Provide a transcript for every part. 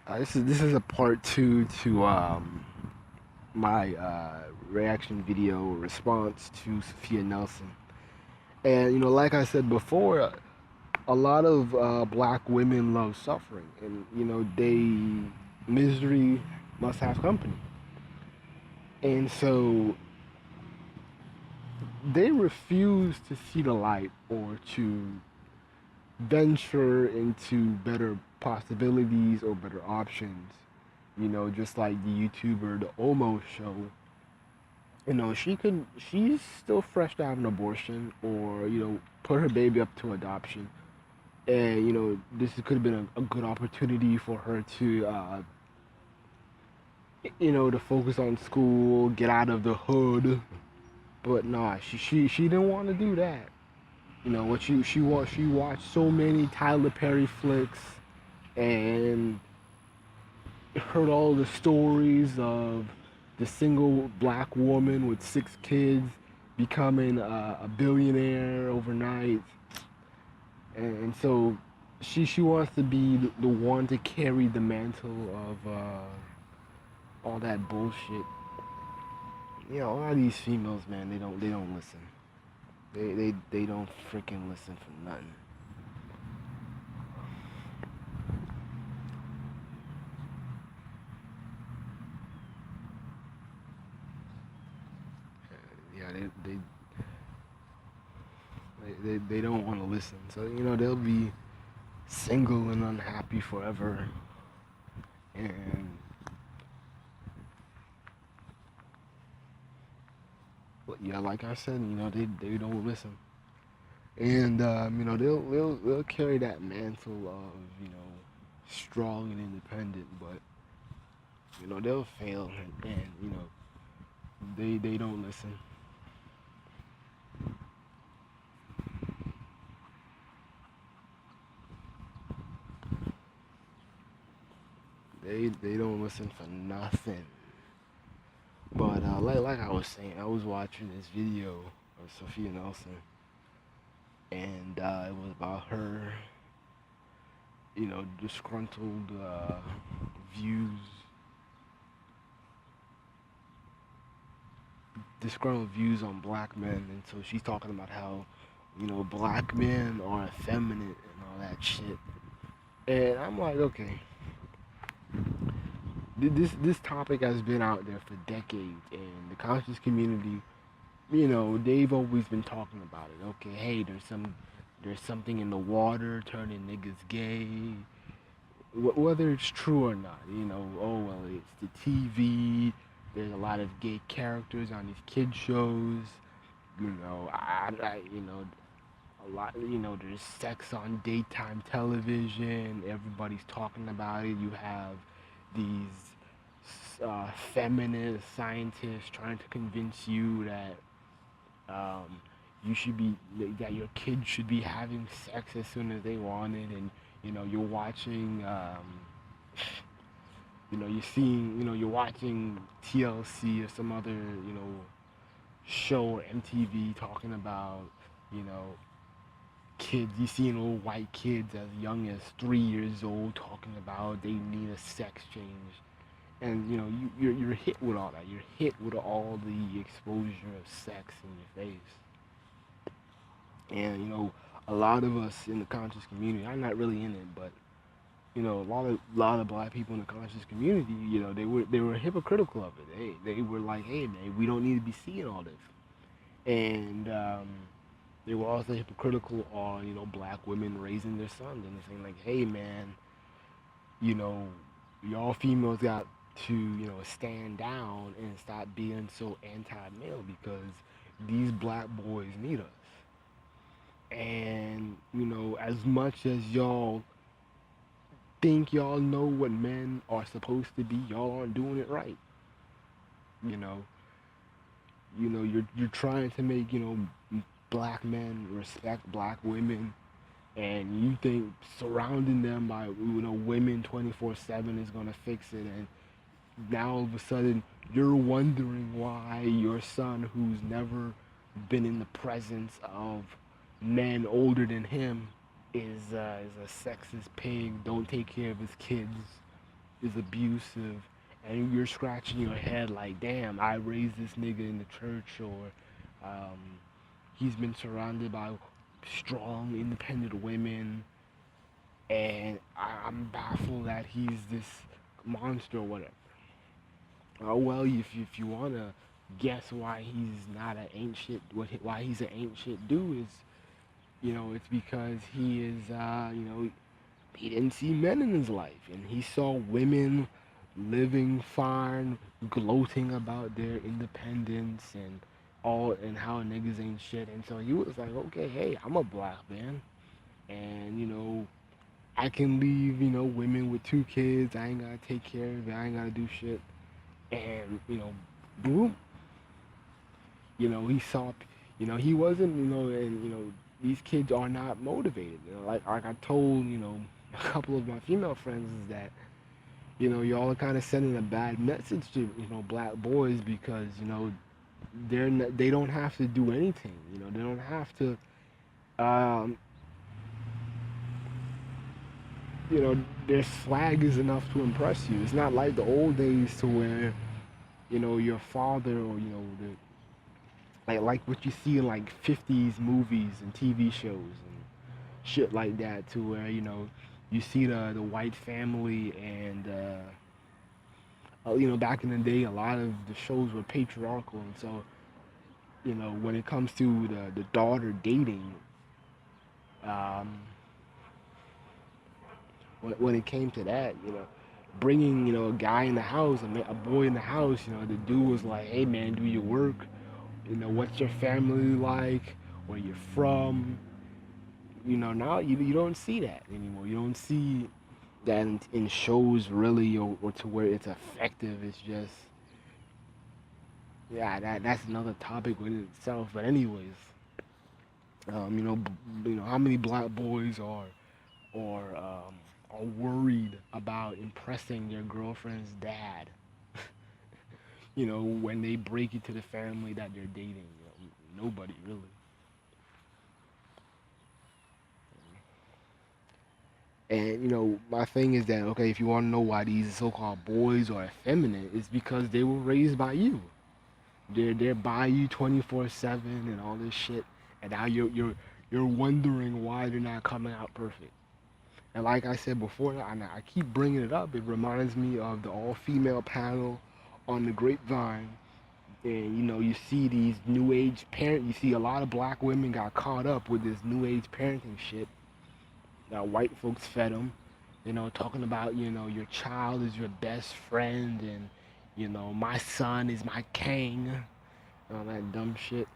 This is a part two to my reaction video response to Sophia Nelson. And like I said before, a lot of black women love suffering, and they misery must have company, and so they refuse to see the light or to venture into better possibilities or better options. Just like the YouTuber, the Omo show. She's still fresh to have an abortion or, put her baby up to adoption. And, this could have been a good opportunity for her to, to focus on school, get out of the hood. But nah, she didn't want to do that. What she watched so many Tyler Perry flicks and heard all the stories of the single black woman with 6 kids becoming a billionaire overnight, and so she wants to be the one to carry the mantle of all that bullshit. A lot of these females, man, they don't listen. They don't freaking listen for nothing. Yeah, they don't want to listen. So they'll be single and unhappy forever. And yeah, like I said, they don't listen. And they'll carry that mantle of strong and independent, but they'll fail, and they don't listen. They don't listen for nothing. But like I was saying, I was watching this video of Sophia Nelson, and it was about her, disgruntled views, disgruntled views on black men, and so she's talking about how, black men are effeminate and all that shit. And I'm like, okay, this topic has been out there for decades, and the conscious community, they've always been talking about it. Okay, hey, there's something in the water turning niggas gay. Whether it's true or not, oh well, it's the TV. There's a lot of gay characters on these kid shows. A lot. There's sex on daytime television. Everybody's talking about it. You have these feminist scientists trying to convince you that you should be that your kids should be having sex as soon as they want it, and you're watching you're watching TLC or some other show or MTV talking about you know kids. You seeing little white kids as young as 3 years old talking about they need a sex change, and you're hit with all that. You're hit with all the exposure of sex in your face. And a lot of us in the conscious community, I'm not really in it, but a lot of black people in the conscious community, they were hypocritical of it. They were like, hey man, we don't need to be seeing all this. And they were also hypocritical on black women raising their sons, and they're saying like, hey man, you know y'all females got to stand down and stop being so anti-male because these black boys need us. And as much as y'all think y'all know what men are supposed to be, y'all aren't doing it right. You know, you're trying to make black men respect black women, and you think surrounding them by women 24/7 is gonna fix it, and now all of a sudden you're wondering why your son, who's never been in the presence of men older than him, is a sexist pig. Don't take care of his kids. is abusive, and you're scratching your head like, damn, I raised this nigga in the church, or he's been surrounded by strong, independent women, and I'm baffled that he's this monster or whatever. Well, if you wanna guess why he's not an ancient, why he's an ancient dude is, it's because he is, he didn't see men in his life, and he saw women living fine, gloating about their independence and how niggas ain't shit. And so he was like, okay, hey, I'm a black man, and I can leave, women with 2 kids. I ain't gotta take care of it. I ain't gotta do shit. And boom, he saw, he wasn't, and these kids are not motivated. Like I told, a couple of my female friends is that, y'all are kind of sending a bad message to, black boys because, they don't have to do anything. They don't have to, um, their swag is enough to impress you. It's not like the old days to where, your father or, like what you see in like 50s movies and TV shows and shit like that, to where, you see the white family and, back in the day, a lot of the shows were patriarchal. And so, when it comes to the daughter dating, um, when it came to that, bringing, a guy in the house, a boy in the house, the dude was like, hey man, do your work, what's your family like, where you're from, now you don't see that anymore. You don't see that in shows really, or to where it's effective. It's just, yeah, that's another topic within itself. But anyways, how many black boys are worried about impressing their girlfriend's dad, when they break into the family that they're dating. Nobody really. And my thing is that, okay, if you want to know why these so-called boys are effeminate, it's because they were raised by you. They're by you 24/7 and all this shit, and now you're wondering why they're not coming out perfect. And like I said before, and I keep bringing it up, it reminds me of the all-female panel on the Grapevine. And you see these new age you see a lot of black women got caught up with this new age parenting shit that white folks fed them. Talking about, your child is your best friend, and my son is my king, and all that dumb shit.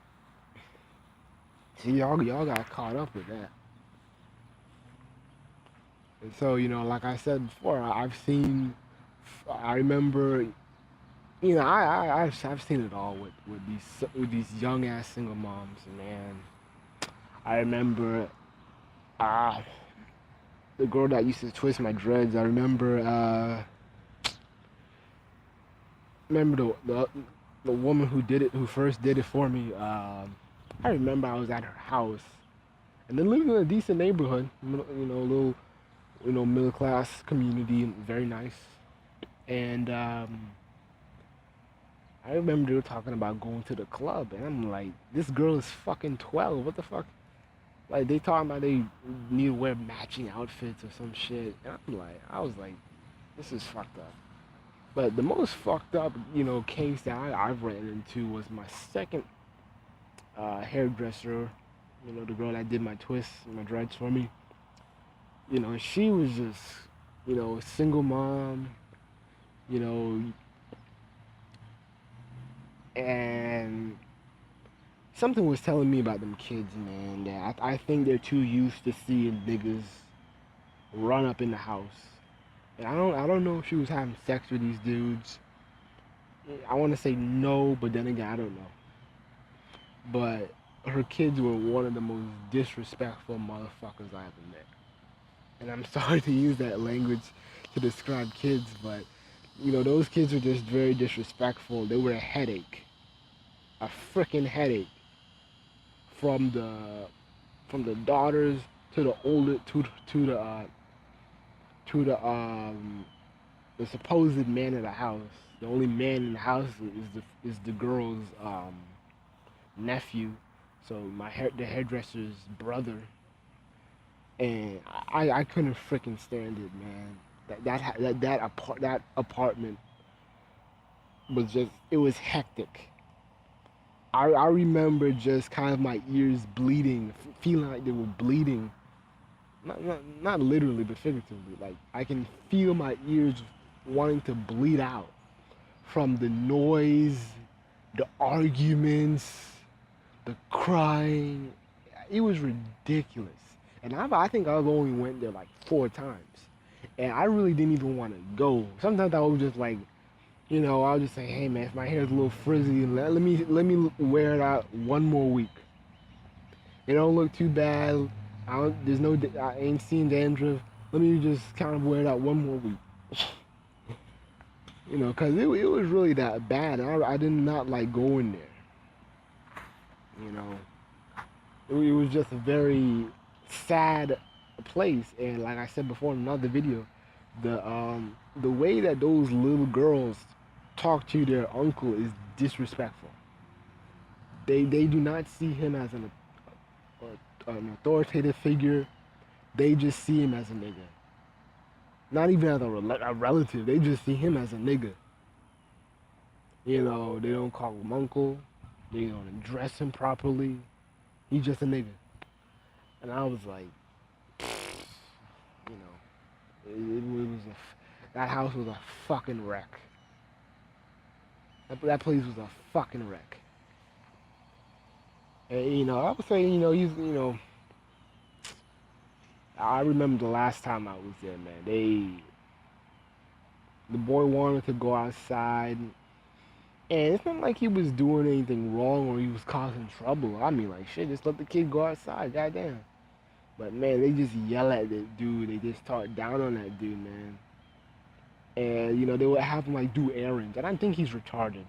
See, y'all got caught up with that. And so, like I said before, I remember, I've seen it all with these young ass single moms, man. I remember, uh, the girl that used to twist my dreads. I remember the woman who first did it for me. I remember I was at her house, and then living in a decent neighborhood, little, middle class community, very nice. And I remember they were talking about going to the club, and I'm like, this girl is fucking 12. What the fuck? Like, they talking about they need to wear matching outfits or some shit. And I was like, this is fucked up. But the most fucked up, case that I've ran into was my second hairdresser. The girl that did my twists, my dreads for me. She was just, a single mom, you know, and something was telling me about them kids, man, that I think they're too used to seeing niggas run up in the house. And I don't know if she was having sex with these dudes. I want to say no, but then again, I don't know. But her kids were one of the most disrespectful motherfuckers I ever met. And I'm sorry to use that language to describe kids, but those kids were just very disrespectful. They were a headache, a freaking headache. From the daughters to the older to the the supposed man of the house. The only man in the house is the girl's nephew. So the hairdresser's brother, and I couldn't freaking stand it, man. That apartment was just, it was hectic. I remember just kind of my ears bleeding, feeling like they were bleeding. Not literally, but figuratively. Like I can feel my ears wanting to bleed out from the noise, the arguments, the crying. It was ridiculous. And I think I've only went there like 4 times, and I really didn't even want to go. Sometimes I was just like, I'll just say, hey man, if my hair's a little frizzy, let me wear it out one more week. It don't look too bad. I ain't seen dandruff. Let me just kind of wear it out one more week. Cause it was really that bad. I did not like going there. You know, it was just a very sad place. And like I said before in another video, the way that those little girls talk to their uncle is disrespectful. They do not see him as an authoritative figure. They just see him as a nigga. Not even as a relative. They just see him as a nigga. They don't call him uncle. They don't address him properly. He's just a nigga. And I was like, that house was a fucking wreck. That place was a fucking wreck. And I would say, I remember the last time I was there, man. The boy wanted to go outside, and it's not like he was doing anything wrong or he was causing trouble. I mean, like, shit, just let the kid go outside, goddamn. But man, they just yell at that dude. They just talk down on that dude, man. And they would have him like do errands, and I think he's retarded.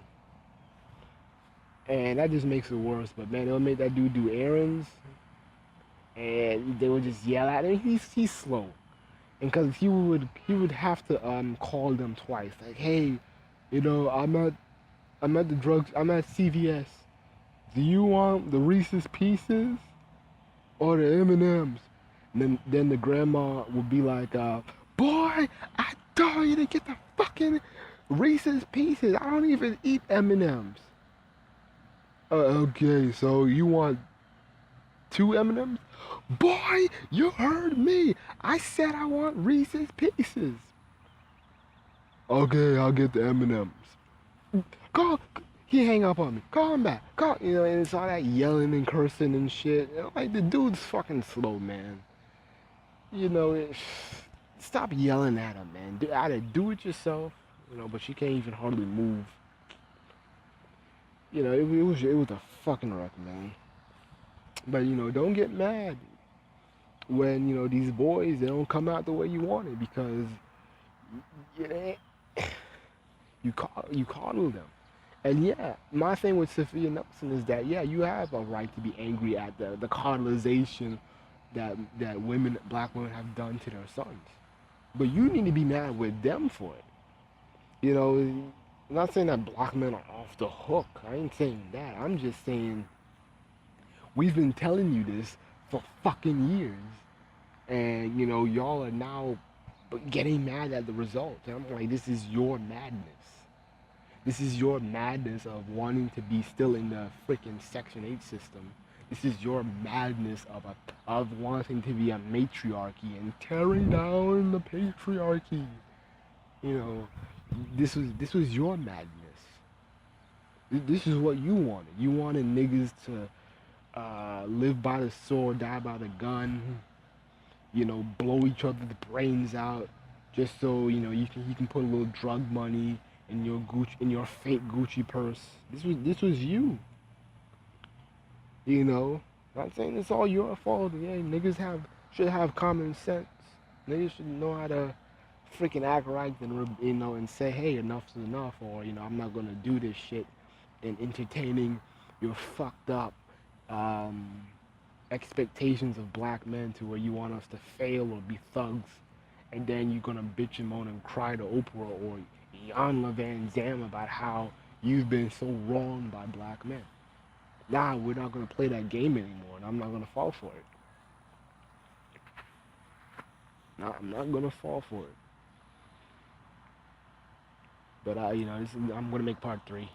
And that just makes it worse. But man, they'll make that dude do errands, and they would just yell at him. He's slow, and because he would have to call them twice, like, hey, I'm at the drugs. I'm at CVS. Do you want the Reese's Pieces or the M&Ms? And then the grandma would be like, boy, I told you to get the fucking Reese's Pieces. I don't even eat M&Ms. Okay, so you want 2 M&Ms? Boy, you heard me. I said I want Reese's Pieces. Okay, I'll get the M&Ms. Call. He hang up on me. Call him back. Call. And it's all that yelling and cursing and shit. Like, the dude's fucking slow, man. Stop yelling at him, man. Either do it yourself, but you can't even hardly move. It was a fucking wreck, man. But don't get mad when these boys, they don't come out the way you want it, because you coddle them. And yeah, my thing with Sophia Nelson is that, yeah, you have a right to be angry at the coddleization that black women have done to their sons. But you need to be mad with them for it. I'm not saying that black men are off the hook. I ain't saying that. I'm just saying we've been telling you this for fucking years. And, y'all are now getting mad at the results. And I'm like, this is your madness. This is your madness of wanting to be still in the freaking Section 8 system. This is your madness of wanting to be a matriarchy and tearing down the patriarchy. This was your madness. This is what you wanted. You wanted niggas to live by the sword, die by the gun. Blow each other's brains out, just so you can put a little drug money in your fake Gucci purse. This was you. Not saying it's all your fault. Yeah, niggas should have common sense. Niggas should know how to freaking act right and say, hey, enough's enough, or I'm not gonna do this shit, and entertaining your fucked up expectations of black men to where you want us to fail or be thugs and then you're gonna bitch and moan and cry to Oprah or Iyanla Van Zam about how you've been so wronged by black men. Nah, we're not gonna play that game anymore, and I'm not gonna fall for it. Nah, I'm not gonna fall for it. But I'm gonna make part 3.